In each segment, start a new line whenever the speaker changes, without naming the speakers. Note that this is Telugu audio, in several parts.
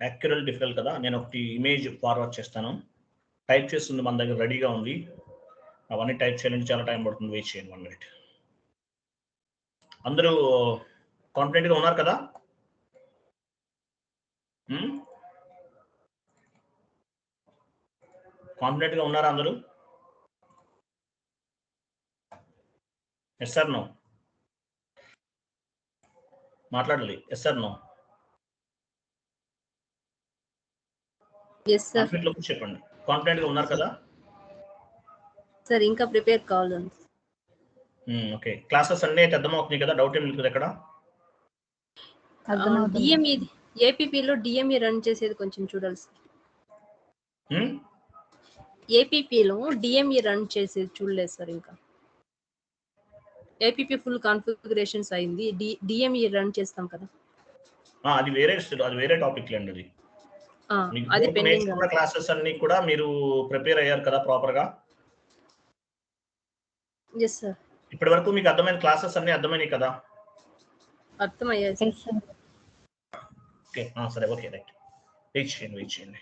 యాక్యురల్ డిఫరెల్ కదా, నేను ఒకటి ఇమేజ్ ఫార్వర్డ్ చేస్తాను. టైప్ చేస్తుంది మన దగ్గర రెడీగా ఉంది. అవన్నీ టైప్ చేయాలంటే చాలా టైం పడుతుంది. వెయిట్ చేయండి 1 minute. అందరూ కాన్ఫిడెంట్గా ఉన్నారు కదా? కాన్ఫిడెంట్గా ఉన్నారా అందరూ? ఎస్ సార్ నో మాట్లాడాలి. ఎస్ సార్ నో కాన్ఫిడెంట్ లో చెప్పండి. కాన్ఫిడెంట్ గా ఉన్నారు కదా
సార్? ఇంకా ప్రిపేర్ కావాలి.
ఓకే, క్లాసెస్ అన్నీ అయితే అర్థమవుతున్నాయి కదా? డౌట్ ఏం లేదు ఎక్కడ?
డిఎంఈ ఏపీపీలో డిఎంఈ రన్ చేసేది కొంచెం చూడాలి సార్. ఏపీపీలో డిఎంఈ రన్ చేసేది చూడలేదు సార్. ఇంకా ఏపీపీ ఫుల్ కాన్ఫిగరేషన్స్ అయింది. డిఎంఈ రన్ చేస్తాం కదా,
అది వేరే టాపిక్ లేండి.
అది పెండింగ్.
క్లాసెస్ అన్ని కూడా మీరు ప్రిపేర్ అయ్యారు కదా ప్రాపర్ గా?
Yes sir.
ఇప్పటి వరకు మీకు అర్థమైన క్లాసెస్ అన్ని అర్థమైనాయి కదా?
అర్థమయ్యాయి సార్.
ఓకే సరే, ఓకే రైట్. వెయిట్ చేయండి.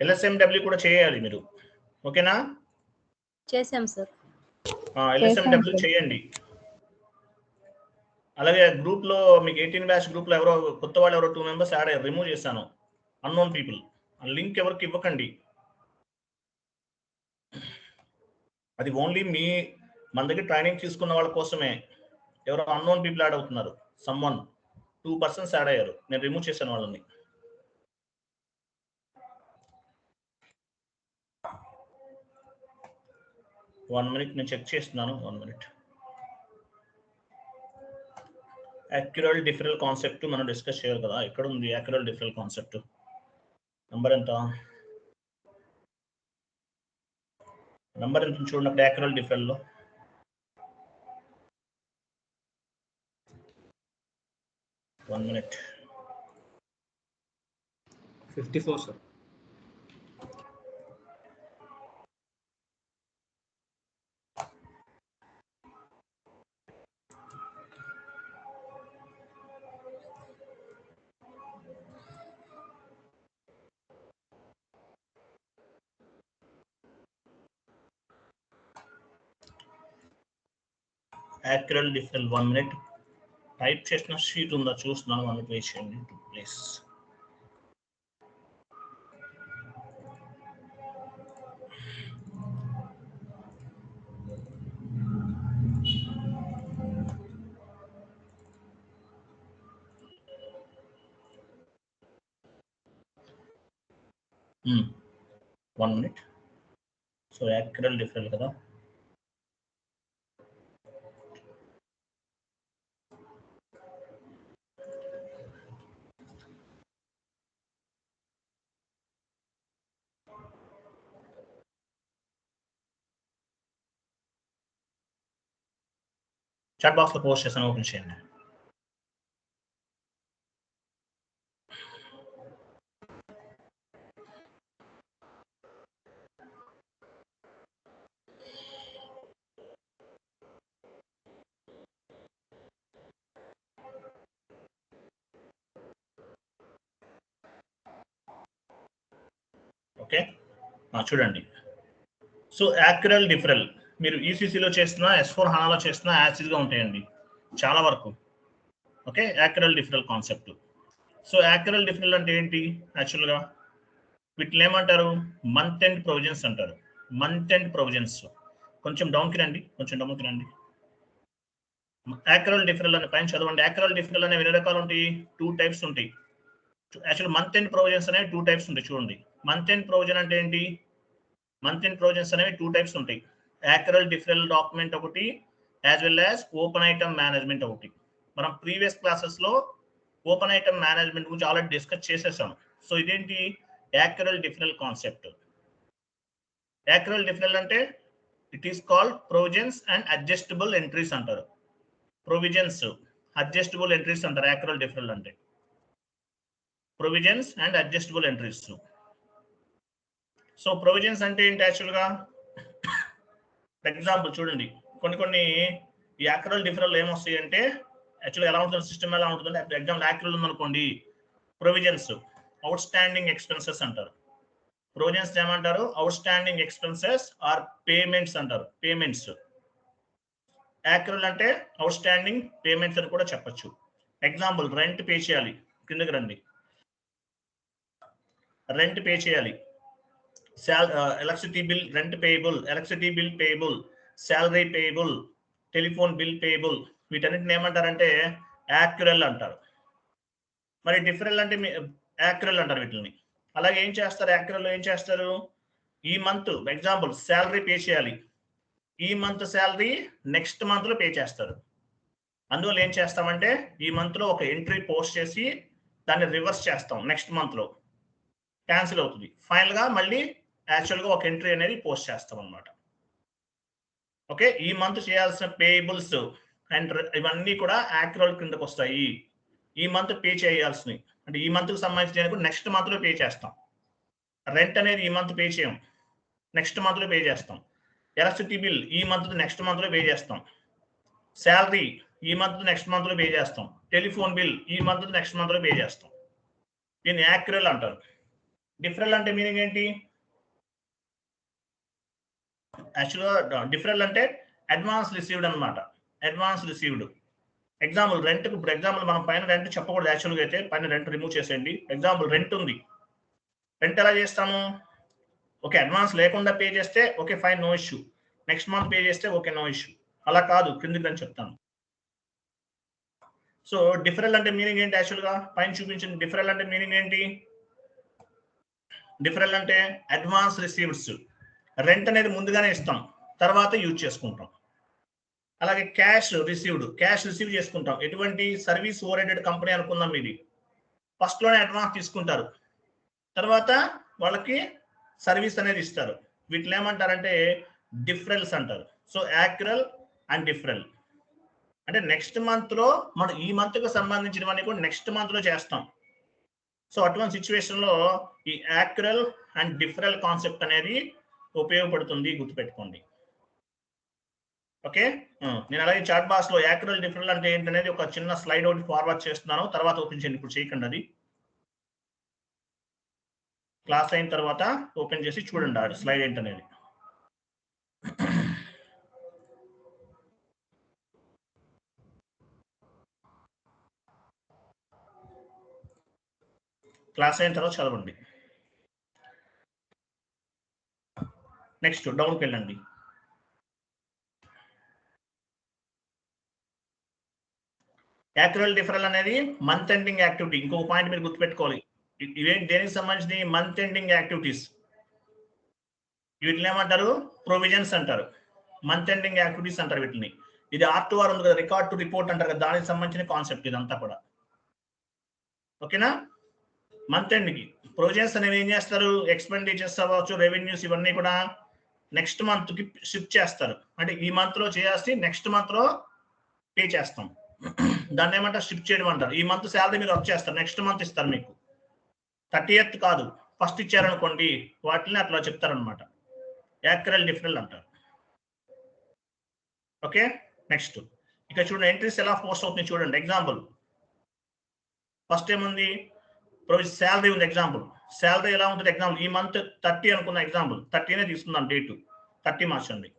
LSMW కూడా చేయాలి మీరు, ఓకేనా?
చేసాం సార్.
LSMW చేయండి. అలాగే గ్రూప్ లో మీకు 18 బ్యాచ్ గ్రూప్ లో ఎవరో కొత్త వాళ్ళు ఎవరో 2 members యాడ్ అయ్యారు. రిమూవ్ చేశాను, అన్నోన్ పీపుల్. ఆ లింక్ ఎవరికి ఇవ్వకండి. అది ఓన్లీ మన దగ్గర ట్రైనింగ్ తీసుకున్న వాళ్ళ కోసమే. ఎవరో అన్నోన్ పీపుల్ యాడ్ అవుతున్నారు. సమ్వన్ 2 persons యాడ్ అయ్యారు. నేను రిమూవ్ చేశాను వాళ్ళని. వన్ మినిట్, నేను చెక్ చేస్తున్నాను. 1 minute. యాక్యురల్ డిఫరెల్ కాన్సెప్ట్ మనం డిస్కస్ చేయాలి కదా. ఎక్కడ ఉంది యాక్యురల్ డిఫరెల్ కాన్సెప్ట్? నంబర్ ఎంత చూడండి అక్కడ యాక్యురల్ డిఫరెల్ లో. One minute.
54 sir.
Accrual deferral 1 minute. Type చేసిన షీట్ ఉందా చూస్తున్నాను. 1 minute వెయిట్ చేయండి. Please. One minute. So accrual deferral కదా, చాట్ బాక్స్ లో పోస్ట్ చేస్తాను, ఓపెన్ చేయండి. ఓకే చూడండి. సో యాక్యురల్ డిఫరెల్ మీరు ఈసీసీలో చేస్తున్నా, S4 HANAలో చేస్తున్నా యాసిడ్గా ఉంటాయండి చాలా వరకు. Okay, accrual deferral concept. So accrual deferral అంటే ఏంటి? యాక్చువల్గా వీటిని ఏమంటారు? మంత్ ఎండ్ ప్రొవిజన్స్ అంటారు. Month end provisions. కొంచెం డౌన్కి రండి. యాక్యురల్ డిఫరెల్ అనే పైన చదవండి. యాక్యురల్ డిఫరెల్ అనేవి ఎన్ని రకాలు ఉంటాయి? 2 types ఉంటాయి. యాక్చువల్ మంత్ ఎండ్ ప్రొవిజన్స్ అనేవి 2 types ఉంటాయి. చూడండి, మంత్ ఎండ్ ప్రొవిజన్ అంటే ఏంటి? మంత్ ఎండ్ ప్రొవిజన్స్ అనేవి 2 types ఉంటాయి. యాక్యురల్ డిఫరెల్ డాక్యుమెంట్ ఒకటి, as well as open item management ఒకటి. మనం ప్రీవియస్ క్లాసెస్ లో ఓపెన్ ఐటమ్ మేనేజ్మెంట్ గురించి ఆల్రెడీ డిస్కస్ చేసేసాం. సో ఇదేంటి? యాక్యురల్ డిఫరెల్ కాన్సెప్ట్. యాక్యురల్ డిఫరెల్ అంటే it is called provisions and adjustable entries అంటారు. ప్రొవిజన్స్, అడ్జస్టబుల్ ఎంట్రీస్ అంటారు యాక్యురల్ డిఫరెల్ అంటే. Provisions and adjustable entries. So provisions అంటే ఏంటి యాక్చువల్గా? ఎగ్జాంపుల్ చూడండి, కొన్ని ఈ యాక్రల్ డిఫరల్ ఏమొస్తాయి అంటే యాక్చువల్గా ఎలా ఉంటుంది సిస్టమ్, ఎలా ఉంటుందంటే ఎగ్జాంపుల్ యాక్రల్ ఉందనుకోండి, ప్రొవిజన్స్ అవుట్ స్టాండింగ్ ఎక్స్పెన్సెస్ అంటారు. ప్రొవిజన్స్ ఏమంటారు? Outstanding expenses or payments అంటారు, పేమెంట్స్. యాక్రల్ అంటే అవుట్ స్టాండింగ్ పేమెంట్స్ అని కూడా చెప్పొచ్చు. ఎగ్జాంపుల్ రెంట్ పే చేయాలి, కిందకి రండి, రెంట్ పే చేయాలి, electricity bill rent payable, electricity bill payable, salary payable, telephone bill payable, వీటన్నిటిని ఏమంటారంటే యాక్యురల్ అంటారు. మరి డిఫరెల్ అంటే యాక్యురల్ అంటారు వీటిని. అలాగే ఏం చేస్తారు యాక్యురల్, ఏం చేస్తారు? ఈ మంత్ ఎగ్జాంపుల్ శాలరీ పే చేయాలి, ఈ మంత్ శాలరీ నెక్స్ట్ మంత్ లో పే చేస్తారు. అందువల్ల ఏం చేస్తామంటే ఈ మంత్ లో ఒక ఎంట్రీ పోస్ట్ చేసి దాన్ని రివర్స్ చేస్తాం, నెక్స్ట్ మంత్ లో క్యాన్సిల్ అవుతుంది. ఫైనల్ గా మళ్ళీ యాక్చువల్ గా ఒక ఎంట్రీ అనేది పోస్ట్ చేస్తాం అనమాట. ఓకే, ఈ మంత్ చేయాల్సిన పేబుల్స్ అండ్ ఇవన్నీ కూడా యాక్యురల్ కిందకు వస్తాయి. ఈ మంత్ పే చేయాల్సినవి అంటే ఈ మంత్ కి సంబంధించిన నెక్స్ట్ మంత్ లో పే చేస్తాం. రెంట్ అనేది ఈ మంత్ పే చేయం, నెక్స్ట్ మంత్ లో పే చేస్తాం. ఎలక్ట్రిసిటీ బిల్ ఈ మంత్ నెక్స్ట్ మంత్ లో పే చేస్తాం. శాలరీ ఈ మంత్ నెక్స్ట్ మంత్ లో పే చేస్తాం. టెలిఫోన్ బిల్ ఈ మంత్ నెక్స్ట్ మంత్ లో పే చేస్తాం. దీన్ని యాక్యురల్ అంటారు. డిఫరెల్ అంటే మీనింగ్ ఏంటి? యాక్చువల్గా డిఫరెల్ అంటే అడ్వాన్స్ రిసీవ్డ్ అనమాట, అడ్వాన్స్ రిసీవ్డ్. ఎగ్జాంపుల్ రెంట్, ఇప్పుడు ఎగ్జాంపుల్ మనం పైన రెంట్ చెప్పకూడదు యాక్చువల్గా, అయితే పైన రెంట్ రిమూవ్ చేసేయండి. ఎగ్జాంపుల్ రెంట్ ఉంది, రెంట్ ఎలా చేస్తాము? ఓకే, అడ్వాన్స్ లేకుండా పే చేస్తే okay fine, no issue. Next month pay చేస్తే ఓకే, నో ఇష్యూ. అలా కాదు, క్రిందికి నేను చెప్తాను. సో డిఫరెల్ అంటే మీనింగ్ ఏంటి? యాక్చువల్గా పైన చూపించిన డిఫరెల్ అంటే మీనింగ్ ఏంటి? డిఫరెల్ అంటే అడ్వాన్స్ రిసీవ్డ్స్, రెంట్ అనేది ముందుగానే ఇస్తాం, తర్వాత యూజ్ చేసుకుంటాం. అలాగే క్యాష్ రిసీవ్డ్, క్యాష్ రిసీవ్ చేసుకుంటాం. ఎటువంటి సర్వీస్ ఓరియంటెడ్ కంపెనీ అనుకుందాం, ఇది ఫస్ట్ లోనే అడ్వాన్స్ తీసుకుంటారు, తర్వాత వాళ్ళకి సర్వీస్ అనేది ఇస్తారు. వీటిని ఏమంటారంటే డిఫరెల్స్ అంటారు. సో యాక్యురల్ అండ్ డిఫరెల్ అంటే నెక్స్ట్ మంత్ లో మనం ఈ మంత్ కు సంబంధించినవన్నీ కూడా నెక్స్ట్ మంత్ లో చేస్తాం. సో అటువంటి సిచ్యువేషన్ లో ఈ యాక్యురల్ అండ్ డిఫరెల్ కాన్సెప్ట్ అనేది ఉపయోగపడుతుంది, గుర్తుపెట్టుకోండి. ఓకే, నేను అలాగే చాట్ బాక్స్ లో యాక్యురల్ డిఫరెల్ అంటే ఏంటనేది ఒక చిన్న స్లైడ్ ఒకటి ఫార్వర్డ్ చేస్తున్నాను, తర్వాత ఓపెన్ చేయండి. ఇప్పుడు చేయకండి, అది క్లాస్ అయిన తర్వాత ఓపెన్ చేసి చూడండి ఆ స్లైడ్ ఏంటనేది. క్లాస్ అయిన తర్వాత చదవండి. నెక్స్ట్ డౌన్కి వెళ్ళండి. యాక్యురల్ డిఫరెల్ అనేది మంత్ ఎండింగ్ యాక్టివిటీ. ఇంకొక పాయింట్ మీరు గుర్తుపెట్టుకోవాలి, ఇవేంటి దేనికి సంబంధించి? Month ending activities. వీటిని ఏమంటారు? ప్రొవిజన్స్ అంటారు, మంత్ ఎండింగ్ యాక్టివిటీస్ అంటారు వీటిని. ఇది R2R ఉంది కదా, రికార్డ్ టు రిపోర్ట్ అంటారు కదా, దానికి సంబంధించిన కాన్సెప్ట్ ఇదంతా కూడా. ఓకేనా? మంత్ ఎండ్కి ప్రొవిజన్స్ అనేవి ఏం చేస్తారు? ఎక్స్పెండిచర్స్ అవ్వచ్చు, రెవెన్యూస్, ఇవన్నీ కూడా నెక్స్ట్ మంత్ కి షిఫ్ట్ చేస్తారు. అంటే ఈ మంత్ లో చేయాల్సి నెక్స్ట్ మంత్ లో పే చేస్తాం, దాన్ని ఏమంటారు? షిఫ్ట్ చేయడం అంటారు. ఈ మంత్ శాలరీ మీరు వర్క్ చేస్తారు, నెక్స్ట్ మంత్ ఇస్తారు మీకు. 30th కాదు, ఫస్ట్ ఇచ్చారనుకోండి, వాటిని అట్లా చెప్తారనమాట. యాక్యురల్ డిఫరెల్ అంటారు. ఓకే, నెక్స్ట్ ఇక్కడ చూడండి, ఎంట్రీస్ ఎలా పోస్ట్ అవుతుంది చూడండి. ఎగ్జాంపుల్ ఫస్ట్ ఏముంది? శాలరీ ఉంది. ఎగ్జాంపుల్ శాలరీ ఎలా ఉంటుంది? ఎగ్జాంపుల్ ఈ మంత్ 30 అనుకున్న, ఎగ్జాంపుల్ 30నే తీసుకుందాం, డేట్ 30 మార్చండి.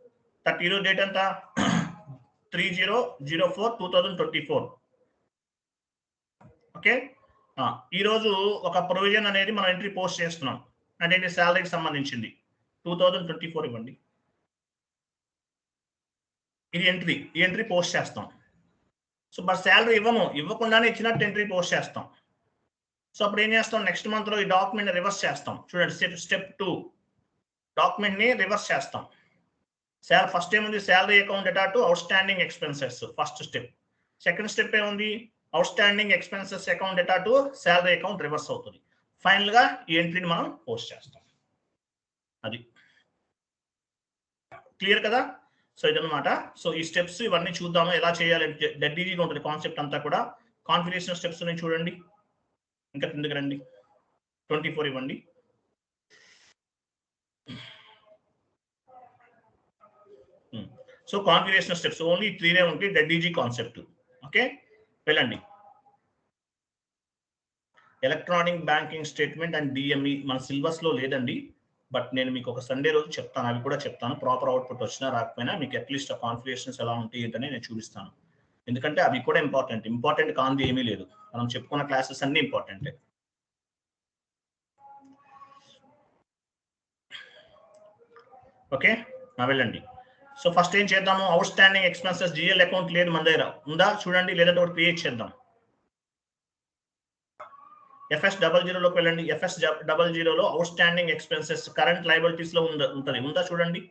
30 రోజు డేట్ ఎంత? 30/04/2024. ఓకే, ఈ రోజు ఒక ప్రొవిజన్ అనేది మనం ఎంట్రీ పోస్ట్ చేస్తున్నాం, అంటే శాలరీకి సంబంధించింది 2024 ఇవ్వండి. ఇది ఎంట్రీ, ఈ ఎంట్రీ పోస్ట్ చేస్తాం. సో మరి శాలరీ ఇవ్వకుండానే ఇచ్చినట్టు ఎంట్రీ పోస్ట్ చేస్తాం. సో అప్పుడు ఏం చేస్తాం? నెక్స్ట్ మంత్ లో ఈ డాక్యుమెంట్ రివర్స్ చేస్తాం. చూడండి, స్టెప్ 2 డాక్యుమెంట్ ని రివర్స్ చేస్తాం. ఫస్ట్ ఏముంది? Salary account data to outstanding expenses, first step. Second step ఏముంది? Outstanding expenses account data to salary account reverse అవుతుంది. ఫైనల్ గా ఈ ఎంట్రీని మనం పోస్ట్ చేస్తాం. అది క్లియర్ కదా? సో ఇదన్నమాట. సో ఈ స్టెప్స్ ఇవన్నీ చూద్దాము, ఎలా చేయాలి. డెడ్ ఈజీగా ఉంటుంది కాన్సెప్ట్ అంతా కూడా. కాన్ఫిగరేషన్ స్టెప్స్ చూడండి, ఇంకా కిందకి రండి. 24 ఇవ్వండి. సో కాన్ఫిగరేషన్ స్టెప్స్ ఓన్లీ 3 ఉంటాయి డెడ్ఈజీ కాన్సెప్ట్. ఓకే, వెళ్ళండి. Electronic banking statement and DME మన సిలబస్ లో లేదండి, బట్ నేను మీకు ఒక సండే రోజు చెప్తాను, అవి కూడా చెప్తాను. ప్రాపర్ అవుట్పుట్ వచ్చినా రాకపోయినా మీకు అట్లీస్ట్ ఆ కాన్ఫిగరేషన్స్ ఎలా ఉంటాయి ఏంటనే నేను చూపిస్తాను. ఎందుకంటే అవి కూడా ఇంపార్టెంట్ కాంది ఏమీ లేదు. మనం చెప్పుకున్న క్లాసెస్ అన్ని ఇంపార్టెంటే. ఓకే, వెళ్ళండి. సో ఫస్ట్ ఏం చేద్దాము, out standing expenses GL account లేదు మన దగ్గర, ఉందా చూడండి, లేదంటే ఒకటి క్రియేట్ చేద్దాం. FS00లోకి వెళ్ళండి. FS00లో outstanding expenses current liabilities లో ఉంటుంది, ఉందా చూడండి.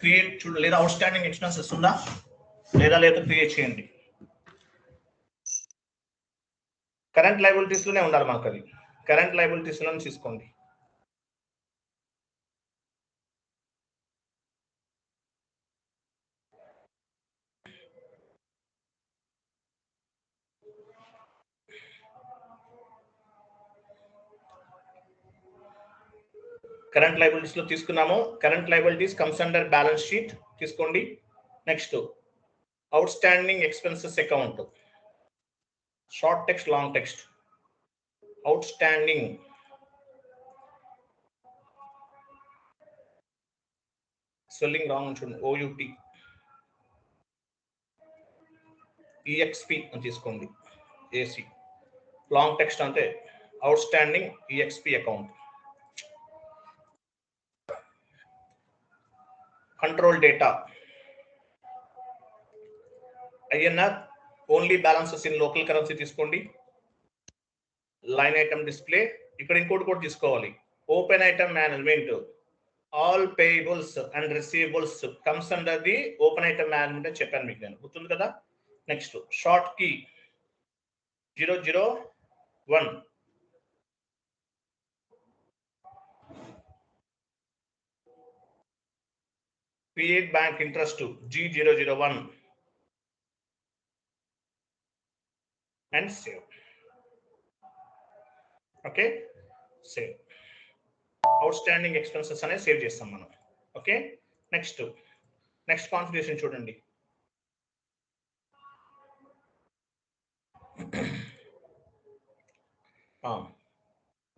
క్రియేట్ చూడ, లేదా అవుట్ స్టాండింగ్ ఎక్స్పెన్సెస్ ఉందా లేదా క్రియేట్ చేయండి. కరెంట్ లయబిలిటీస్ లోనే ఉండాలి మనకు, అది కరెంట్ లయబిలిటీస్ లోనే తీసుకోండి. కరెంట్ లయబిలిటీస్ లో తీసుకున్నాము. Current liabilities comes under balance sheet తీసుకోండి. Next outstanding expenses account, short text long text, outstanding spelling wrong ఉంచండి, OUT EXP అని తీసుకోండి, AC లాంగ్ టెక్స్ట్ అంటే outstanding EXP account. Control data INR only balances in local currency తీసుకోండి. లైన్ ఐటమ్ డిస్ప్లే, ఇక్కడ ఇంకోటి కూడా తీసుకోవాలి, open item management, all payables and receivables comes under the open item management అని చెప్పాను మీకు, నేను గుర్తుంది కదా. Next short key 001, create bank interest G001 and save. Okay, save. Outstanding expenses అనేది సేవ్ చేస్తాం మనం. ఓకే, నెక్స్ట్ కాన్ఫిగరేషన్ చూడండి.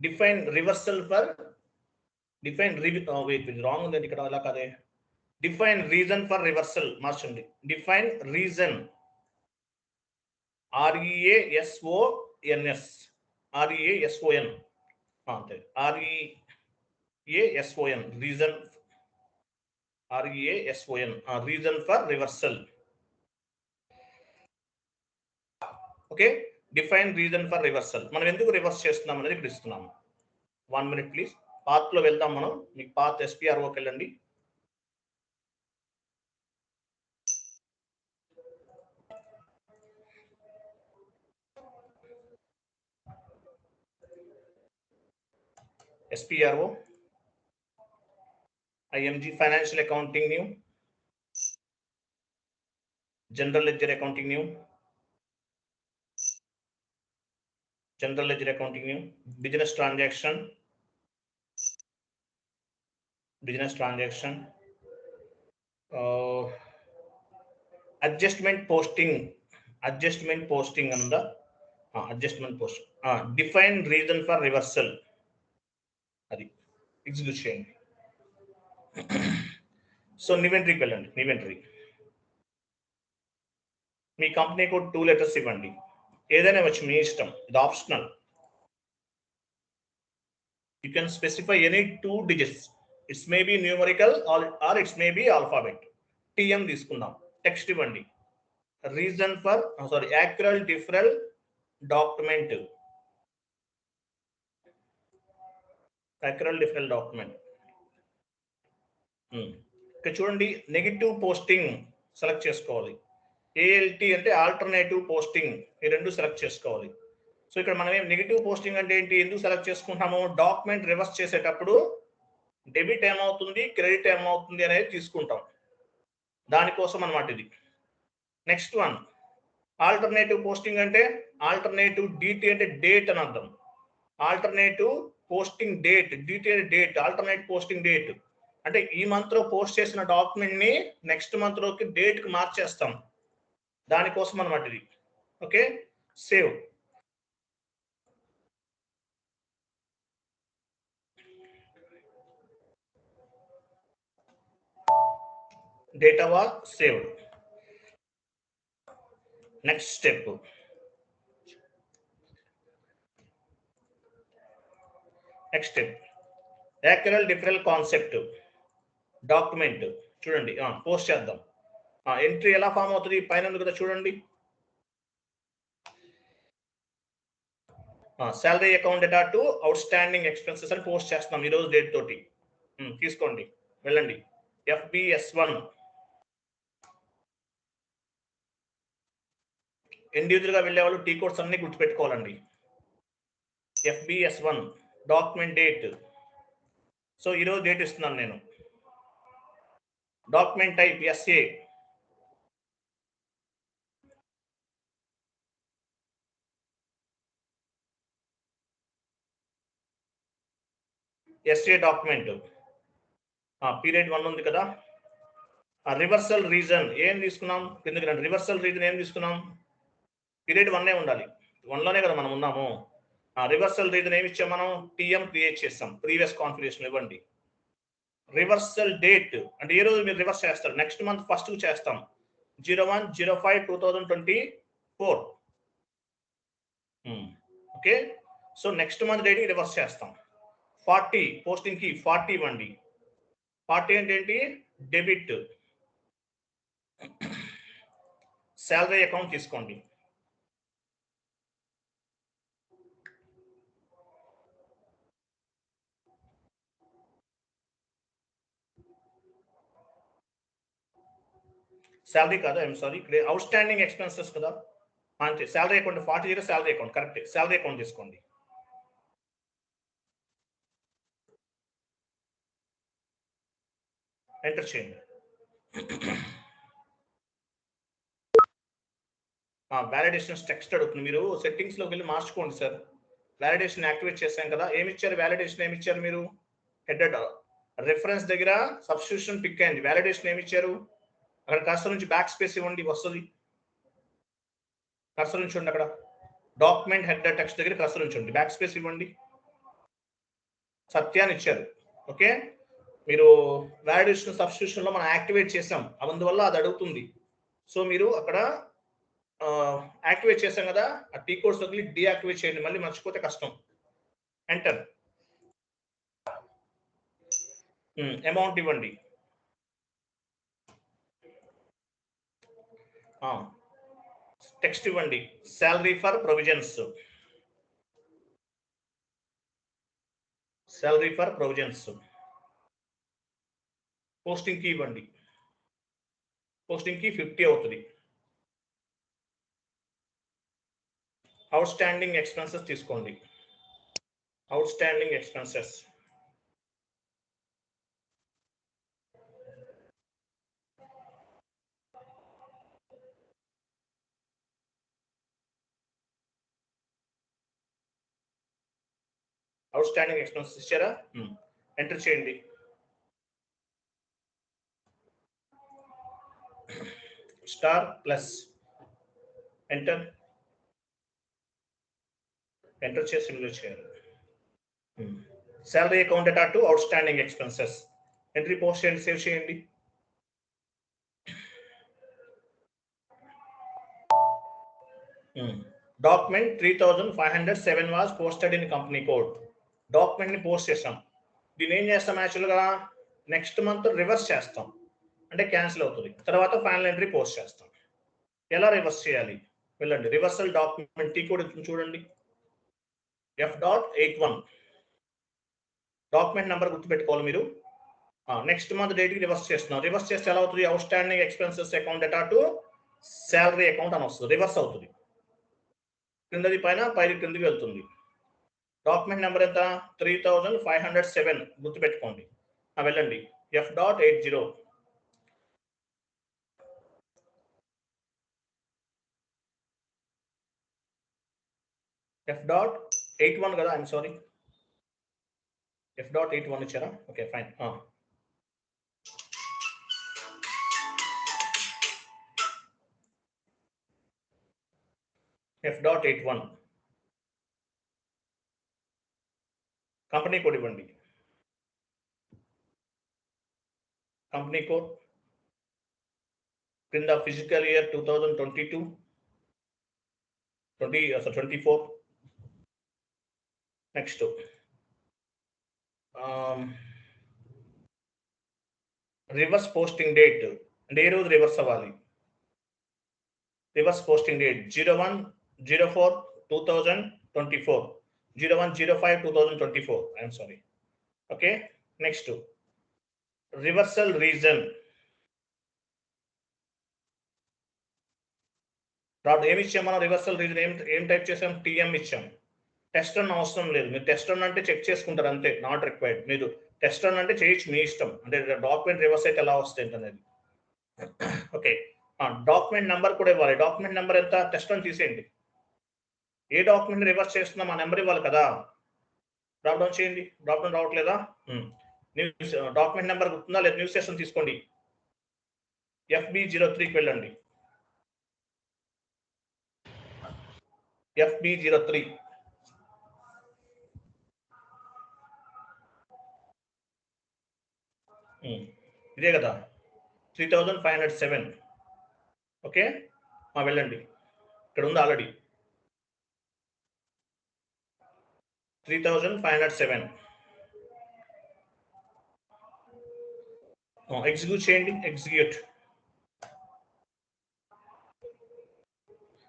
డిఫైన్ రివర్సల్ ఫర్ రాంగ్ ఉందండి ఇక్కడ, అలా కాదే. డిఫైన్ రీజన్ ఫర్ రివర్సల్ మార్చండి. డిఫైన్ రీజన్ REASONS REASON అంతే, REASON reason, REASON reason for reversal. Okay, define reason for reversal. మనం ఎందుకు రివర్స్ చేస్తున్నాం అనేది ఇక్కడ ఇస్తున్నాము. 1 minute ప్లీజ్. పాత్ లో వెళ్దాం మనం. మీకు పాత్ SPROకి వెళ్ళండి. SPRO IMG financial accounting new, general ledger accounting new, general ledger accounting new, business transaction, adjustment posting అందా, adjustment post, define reason for reversal, అది ఎగ్జిక్యూట్ చేయండి. సో నివెంట్రీకి వెళ్ళండి. నివెంట్రీ మీ కంపెనీ కోడ్ 2 letters ఇవ్వండి, ఏదైనా వచ్చి మీ ఇష్టం, ఇది optional. You can specify any 2 digits. It's may be numerical or it's may be alphabet. TM తీసుకుందాం. టెక్స్ట్ ఇవ్వండి. Reason for actual deferral document, ఇక్కడ చూడండి, నెగిటివ్ పోస్టింగ్ సెలెక్ట్ చేసుకోవాలి. ALT అంటే ఆల్టర్నేటివ్ పోస్టింగ్, ఈ రెండు సెలెక్ట్ చేసుకోవాలి. సో ఇక్కడ మనం నెగిటివ్ పోస్టింగ్ అంటే ఏంటి, ఎందుకు సెలెక్ట్ చేసుకుంటాము, డాక్యుమెంట్ రివర్స్ చేసేటప్పుడు డెబిట్ ఏమవుతుంది క్రెడిట్ ఏమవుతుంది అనేది తీసుకుంటాం, దానికోసం అన్నమాట ఇది. నెక్స్ట్ వన్ ఆల్టర్నేటివ్ పోస్టింగ్ అంటే ఆల్టర్నేటివ్ డిటి అంటే డేట్ అని అర్థం. ఆల్టర్నేటివ్ పోస్టింగ్ డేట్, డిటి అంటే డేట్, ఆల్టర్నేట్ పోస్టింగ్ డేట్ అంటే ఈ మంత్ లో పోస్ట్ చేసిన డాక్యుమెంట్ ని నెక్స్ట్ మంత్ లోకి డేట్ కి మార్చేస్తాం, దానికోసం అన్నమాట ఇది. Okay, save. Data was saved. Next step. Accrual deferral concept. Document. చూడండి పోస్ట్ చేద్దాం. ఎంట్రీ ఎలా ఫామ్ అవుతుంది, పైన ఉంది కదా చూడండి. Salary account data to outstanding expenses అని పోస్ట్ చేస్తున్నాం ఈరోజు డేట్ తోటి. తీసుకోండి, వెళ్ళండి. FBS1 ఇండివిజువల్ గా వెళ్ళేవాళ్ళు టీ కోడ్స్ అన్ని గుర్తుపెట్టుకోవాలండి. FBS1 document date. సో ఈరోజు డేట్ ఇస్తున్నాను నేను. Document type SA. SA document. Period 1 ఉంది కదా. రివర్సల్ రీజన్ ఏం తీసుకున్నాం, ఎందుకంటే రివర్సల్ రీజన్ ఏం తీసుకున్నాం, పీరియడ్ 1 ఉండాలి, 1 లోనే కదా మనం ఉన్నాము. రివర్సల్ రీజన్ ఏమి ఇచ్చాం మనం, TM క్రియేట్ చేస్తాం, ప్రీవియస్ కాన్ఫిగరేషన్ ఇవ్వండి. రివర్సల్ డేట్ అంటే ఏ రోజు మీరు రివర్స్ చేస్తారు, నెక్స్ట్ మంత్ ఫస్ట్ చేస్తాం, 01/05/2024. Okay, so next month date reverse చేస్తాం. 40 పోస్టింగ్ కి 40 ఇవ్వండి. 40 అంటే ఏంటి, డెబిట్. శాలరీ అకౌంట్ తీసుకోండి. శాలరీ కాదు, ఐఎమ్ సారీ, ఇక్కడ అవుట్ స్టాండింగ్ ఎక్స్పెన్సెస్ కదా, అంతే. Salary account 40 salary account correct, salary account తీసుకోండి. ఎంటర్ చేయండి. వ్యాలిడేషన్ టెక్స్ట్ అడుగుతుంది, మీరు సెట్టింగ్స్ లోకి వెళ్ళి మార్చుకోండి సార్. వ్యాలిడేషన్ యాక్టివేట్ చేశాం కదా, ఏమి ఇచ్చారు వ్యాలిడేషన్, ఏమి ఇచ్చారు మీరు, హెడెడ్ రిఫరెన్స్ దగ్గర సబ్స్టిట్యూషన్ పిక్ అయింది, వ్యాలిడేషన్ ఏమి ఇచ్చారు, అక్కడ కర్సర్ నుంచి బ్యాక్ స్పేస్ ఇవ్వండి, వస్తుంది. కర్సర్ నుంచి ఉండి అక్కడ డాక్యుమెంట్ హెడర్ టెక్స్ట్ దగ్గర కర్సర్ నుంచి ఉండి బ్యాక్ స్పేస్ ఇవ్వండి. సత్యాన్ని ఇచ్చారు. ఓకే, మీరు వ్యాలిడేషన్ సబ్స్టిట్యూషన్ లో మనం యాక్టివేట్ చేసాం, అందువల్ల అది అడుగుతుంది. సో మీరు అక్కడ యాక్టివేట్ చేసాం కదా, ఆ టీ కోడ్స్ వదిలి డీయాక్టివేట్ చేయండి, మళ్ళీ మర్చిపోతే కష్టం. ఎంటర్. అమౌంట్ ఇవ్వండి. టెక్స్ట్ ఇవ్వండి, salary for provisions. Salary for provisions. Posting కి ఇవ్వండి, పోస్టింగ్ కి 50 అవుతుంది. అవుట్ స్టాండింగ్ ఎక్స్పెన్సెస్ తీసుకోండి. Out standing expenses. Out standing expenses ఇచ్చారా, ఎంటర్ చేయండి. Star plus enter. ఎంటర్ చేసి సిమ్యులేట్ చేయాలి. Salary account data to outstanding expenses. Entry post చేయండి, సేవ్ చేయండి. Document 3507 was posted in company code. Document ని పోస్ట్ చేస్తాం. దీన్ని ఏం చేస్తాం, యాక్చువల్గా నెక్స్ట్ మంత్ రివర్స్ చేస్తాం, అంటే క్యాన్సిల్ అవుతుంది. తర్వాత ఫైనల్ ఎంట్రీ పోస్ట్ చేస్తాం. ఎలా రివర్స్ చేయాలి, వెళ్ళండి. రివర్సల్ డాక్యుమెంట్ టీ కోడ్ చూడండి, F.81. డాక్యుమెంట్ నెంబర్ గుర్తుపెట్టుకోవాలి మీరు. నెక్స్ట్ మంత్ డేట్ కి రివర్స్ చేస్తున్నాం. రివర్స్ చేస్తే ఎలా అవుతుంది, out standing expenses account data to salary account అని వస్తుంది, రివర్స్ అవుతుంది. క్రిందది పైన పైది క్రిందికి వెళ్తుంది. డాక్యుమెంట్ నెంబర్ ఎంత 3507 గుర్తుపెట్టుకోండి. వెళ్ళండి F.80 F.81 కదా, ఐఎమ్ సారీ, F.81 ఇచ్చారా? Okay fine. F.81 company code ఇవ్వండి. కంపెనీ కోడ్ కింద physical year 2024. Next reverse posting date అంటే ఏ రోజు రివర్స్ అవ్వాలి. Reverse posting date 01/04/2024, 01/05/2024, I'm sorry. Okay next reversal reason. ఏమి ఇచ్చాం మనం? రివర్సల్ రీజన్ ఏం టైప్ చేసాం? టీఎం ఇచ్చాం. టెస్ట్ రన్ అవసరం లేదు. మీరు టెస్ట్ రన్ అంటే చెక్ చేసుకుంటారు అంతే, నాట్ రిక్వైర్డ్. మీరు టెస్ట్ రన్ అంటే చేయొచ్చు, మీ ఇష్టం. అంటే డాక్యుమెంట్ రివర్స్ అయితే ఎలా వస్తుంది అనేది. ఓకే డాక్యుమెంట్ నెంబర్ కూడా ఇవ్వాలి. డాక్యుమెంట్ నెంబర్ ఎంత? టెస్ట్ రన్ తీసేయండి. ఏ డాక్యుమెంట్ రివర్స్ చేస్తున్నాం ఆ నెంబర్ ఇవ్వాలి కదా. డ్రాప్ డౌన్ చేయండి. డ్రాప్ డౌన్ రావట్లేదా? న్యూస్ డాక్యుమెంట్ నెంబర్ గుర్తుందా లేదా? న్యూస్ స్టేషన్ తీసుకోండి. FB03కి వెళ్ళండి. FB03 ఇదే కదా 3507. ఓకే వెళ్ళండి. ఇక్కడ ఉంది ఆల్రెడీ 3507. ఎగ్జిక్యూట్ చేయండి.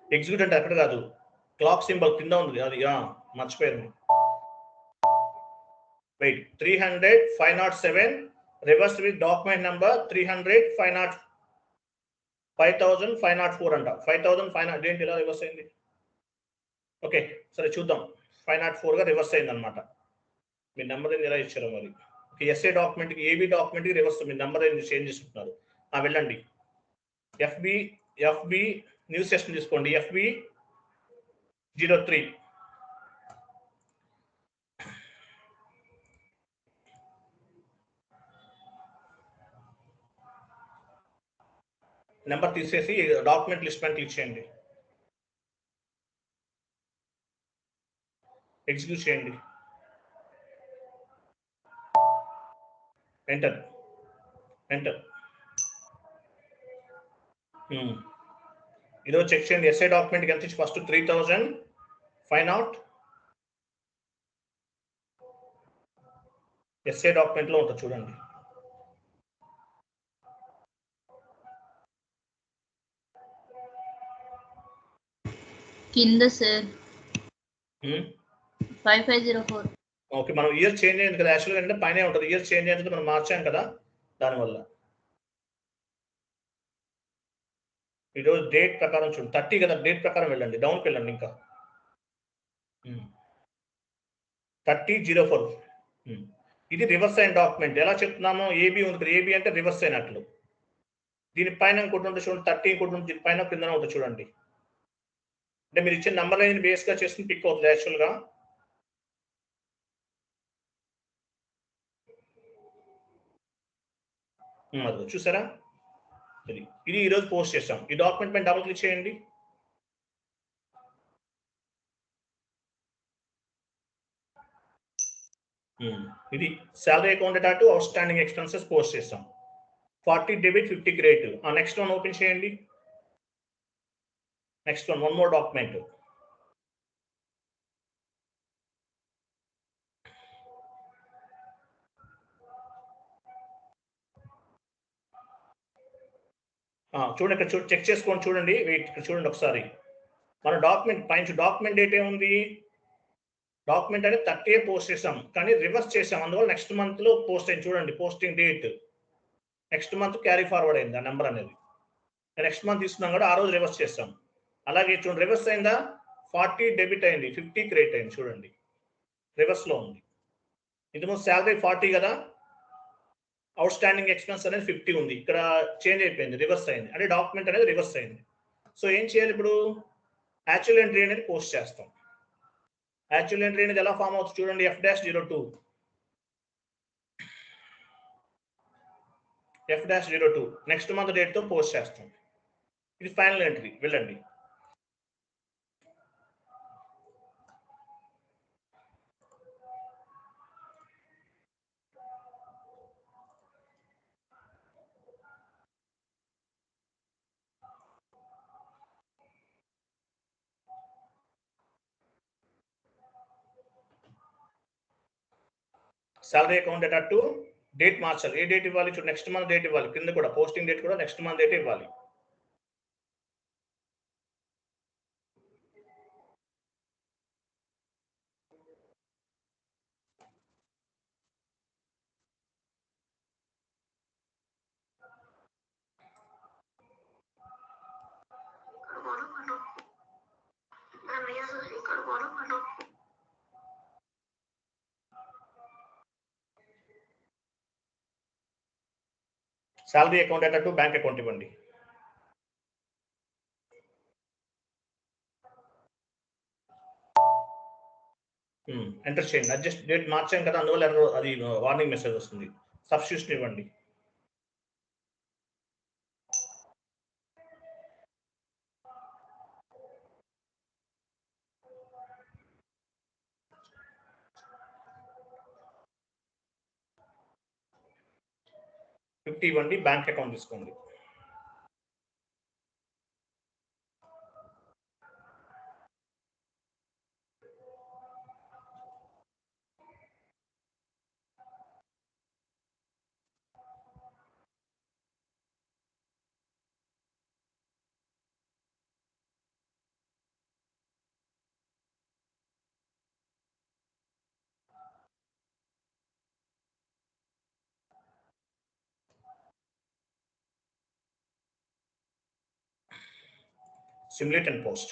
ఎగ్జిక్యూట్ అంటే అక్కడ కాదు, క్లాక్ సింబల్ కింద ఉంది అది. మర్చిపోయారు. Wait 300,507 reverse with document number 5,504 అంట. 5,500 ఏంటి ఇలా రివర్స్ అయింది? ఓకే సరే చూద్దాం. 504 గా రివర్స్ అయింది అనమాట. మీ నెంబర్ ఏంది ఎలా ఇచ్చారో మరి. ఎస్ఏ డాక్యుమెంట్ కి, ఏబీ డాక్యుమెంట్ కి రివర్స్ మీ నెంబర్ ఏంది చేంజ్ చేసుకుంటున్నారు. వెళ్ళండి FB న్యూస్ సెషన్ తీసుకోండి. FB03 నెంబర్ తీసేసి డాక్యుమెంట్ లిస్ట్ పైన క్లిక్ చేయండి. ఎగ్జిక్యూట్ చేయండి. ఎంటర్. ఈరోజు చెక్ చేయండి. ఎస్ఐ డాక్యుమెంట్ ఎంత ఇచ్చి ఫస్ట్ 3,500 ఎస్ఐ డాక్యుమెంట్ లో ఉంటుంది చూడండి.
కింద సార్ 5504.
ఓకే మనం ఇయర్ చేంజ్ అయింది కదా, యాక్చువల్గా అంటే పైన ఉంటుంది. ఇయర్ చేంజ్ అయింది మనం మార్చాం కదా, దానివల్ల. ఈరోజు డేట్ ప్రకారం చూడండి 30 కదా, డేట్ ప్రకారం వెళ్ళండి, డౌన్కి వెళ్ళండి ఇంకా 30/04. ఇది రివర్స్ అయిన డాక్యుమెంట్. ఎలా చెప్తున్నామో ఏబీ ఉంది కదా, ఏబీ అంటే రివర్స్ అయినట్లు. దీనిపైన ఇంకోటి ఉంటుంది చూడండి 30, ఇంకోటి ఉంటుంది దీనిపైన కింద ఉంటుంది చూడండి. అంటే మీరు ఇచ్చిన నెంబర్ అనేది బేస్ గా చేసుకుని పిక్ అవుతుంది యాక్చువల్గా. అది చూసారా, ఇది ఈరోజు పోస్ట్ చేస్తాం. ఈ డాక్యుమెంట్ పైన డబుల్ క్లిక్ చేయండి. ఇది salary account data to outstanding expenses post చేస్తాం. 40 debit 50 credit. Next one open చేయండి. Next one more document. చూడండి ఇక్కడ చెక్ చేసుకోండి, చూడండి. వెయిట్ ఇక్కడ చూడండి ఒకసారి. మన డాక్యుమెంట్ పైన డాక్యుమెంట్ డేట్ ఏముంది? డాక్యుమెంట్ అనేది 30 పోస్ట్ చేసాం, కానీ రివర్స్ చేసాం. అందువల్ల నెక్స్ట్ మంత్ లో పోస్ట్ అయింది చూడండి. Posting date next month carry forward అయింది ఆ నెంబర్ అనేది. నెక్స్ట్ మంత్ తీసుకున్నాం కూడా ఆ రోజు రివర్స్ చేస్తాం. అలాగే చూడండి రివర్స్ అయిందా 40 డెబిట్ అయింది, 50 క్రెడిట్ అయింది. చూడండి రివర్స్ లో ఉంది. ఇంతకు శాలరీ 40 కదా, అవుట్ స్టాండింగ్ ఎక్స్పెన్స్ అనేది 50 ఉంది. ఇక్కడ చేంజ్ అయిపోయింది, రివర్స్ అయింది, అంటే డాక్యుమెంట్ అనేది రివర్స్ అయింది. సో ఏం చేయాలి ఇప్పుడు? యాక్చువల్ ఎంట్రీ అనేది పోస్ట్ చేస్తాం. యాక్చువల్ ఎంట్రీ అనేది ఎలా ఫామ్ అవుతుంది చూడండి. F-02 నెక్స్ట్ మంత్ డేట్ తో పోస్ట్ చేస్తాం. ఇది ఫైనల్ ఎంట్రీ. వెళ్ళండి. Salary account data to date మార్చాలి. ఏ డేట్ ఇవ్వాలి? నెక్స్ట్ మంత్ డేట్ ఇవ్వాలి. కింద కూడా పోస్టింగ్ డేట్ కూడా నెక్స్ట్ మంత్ డేట్ ఇవ్వాలి. Salary account data to bank account ఇవ్వండి. ఎంటర్ చేయండి. అడ్జస్ట్ డేట్ మార్చాం కదా, అందువల్ల అది వార్నింగ్ మెసేజ్ వస్తుంది. సబ్స్టిట్యూషన్ ఇవ్వండి. $50 ఇవ్వండి, బ్యాంక్ అకౌంట్ తీసుకోండి. Simulate and post.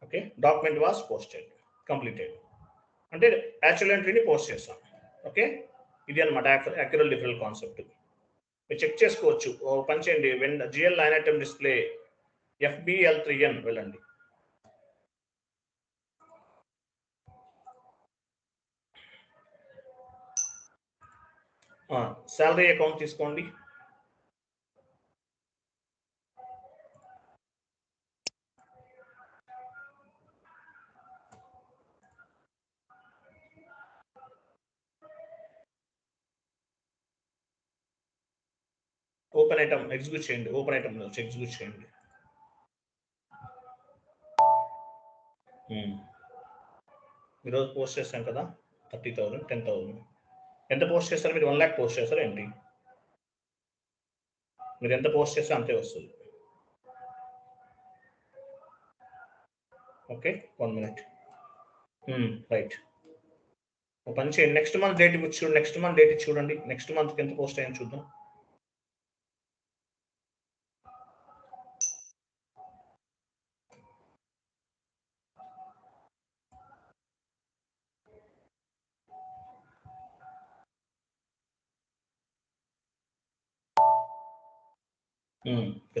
Okay, document was posted, completed. అంటే యాక్చువల్ ఎంట్రీని పోస్ట్ చేస్తాం. ఓకే, ఇది అనమాట యాక్చువల్ డిఫరెంట్ కాన్సెప్ట్. మీరు చెక్ చేసుకోవచ్చు. పని చేయండి. When GL line item display FBL3N వెళ్ళండి. శాలరీ అకౌంట్ తీసుకోండి. ఓపెన్ ఐటమ్ ఎగ్జిక్యూట్ చేయండి. ఓపెన్ ఐటమ్ ఎగ్జిక్యూట్ చేయండి. ఈరోజు పోస్ట్ చేస్తాం కదా 30,000, 10,000. ఎంత పోస్ట్ చేస్తారు మీరు? 1 lakh పోస్ట్ చేస్తారు ఏంటి? మీరు ఎంత పోస్ట్ చేస్తే అంతే వస్తుంది. Okay, 1 minute. రైట్. ఒక పని చేయండి. నెక్స్ట్ మంత్ డేట్ చూడండి. నెక్స్ట్ మంత్ డేట్ చూడండి. నెక్స్ట్ మంత్కి ఎంత పోస్ట్ అయ్యాను చూద్దాం.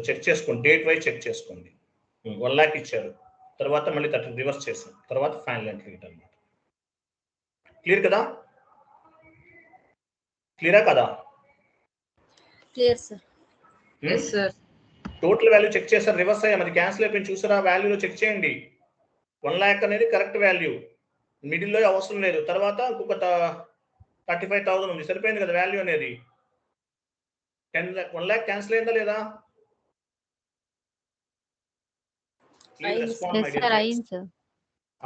చెక్ చేసుకోండి. డేట్ వైజ్ చెక్ చేసుకోండి. 1 lakh ఇచ్చారు, తర్వాత మళ్ళీ 30 రివర్స్ చేసాం, తర్వాత ఫైనల్ ఎంట్రీ అనమాట. క్లియర్ కదా? క్లియరా కదా?
Clear sir.
Yes sir.
Total value check చేస్తారు, రివర్స్ అయ్యా, మరి క్యాన్సిల్ అయిపోయింది చూసారా? వాల్యూలో చెక్ చేయండి. 1 lakh అనేది కరెక్ట్ వాల్యూ, మిడిల్లో అవసరం లేదు. తర్వాత ఇంకొక 35,000 ఉంది, సరిపోయింది కదా వాల్యూ అనేది. 1 lakh క్యాన్సిల్ అయిందా లేదా?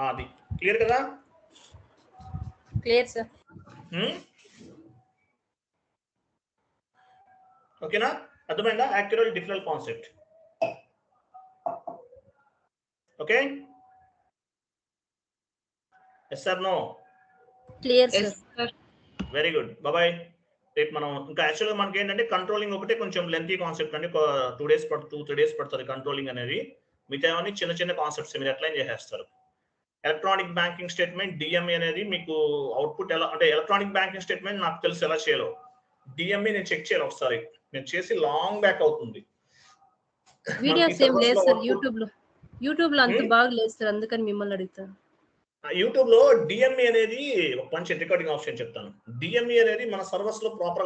అది క్లియర్ కదా?
Clear sir.
ఓకేనా? అర్థమైందా? Actual different concept. Okay, yes or no?
Clear
yes
sir.
Sir.
Very good, boy. రేపు మనం ఇంకా యాక్చువల్గా మనకి ఏంటంటే కంట్రోలింగ్ ఒకటే కొంచెం లెంతీ కాన్సెప్ట్ అండి. 2 days 3 days పడుతుంది కంట్రోలింగ్ అనేది. మిగతా అన్ని చిన్న చిన్న కాన్సెప్ట్స్ మీరు ఎట్లయిన్ చేసేస్తారు. ఎలక్ట్రానిక్ బ్యాంకింగ్ స్టేట్మెంట్ డిఎంఈ అనేది మీకు అవుట్పుట్ ఎలా అంటే ఎలక్ట్రానిక్ బ్యాంకింగ్ స్టేట్మెంట్ నాకు తెలుసు ఎలా చేయాలో. డిఎంఈ నేను చెక్ చేయాలి ఒకసారి, నేను చేసి లాంగ్ బ్యాక్ అవుతుంది.
వీడియోస్ ఏం లేదు సార్ యూట్యూబ్ లో అంత బాగా లేదు సార్, అందుకని మిమ్మల్ని అడుగుతాను.
యూట్యూబ్ లో డిఎంఈ అనేది ఒక మంచి రికార్డింగ్ ఆప్షన్ చెప్తాను. డిఎంఈ అనేది మన సర్వర్స్ లో ప్రాపర్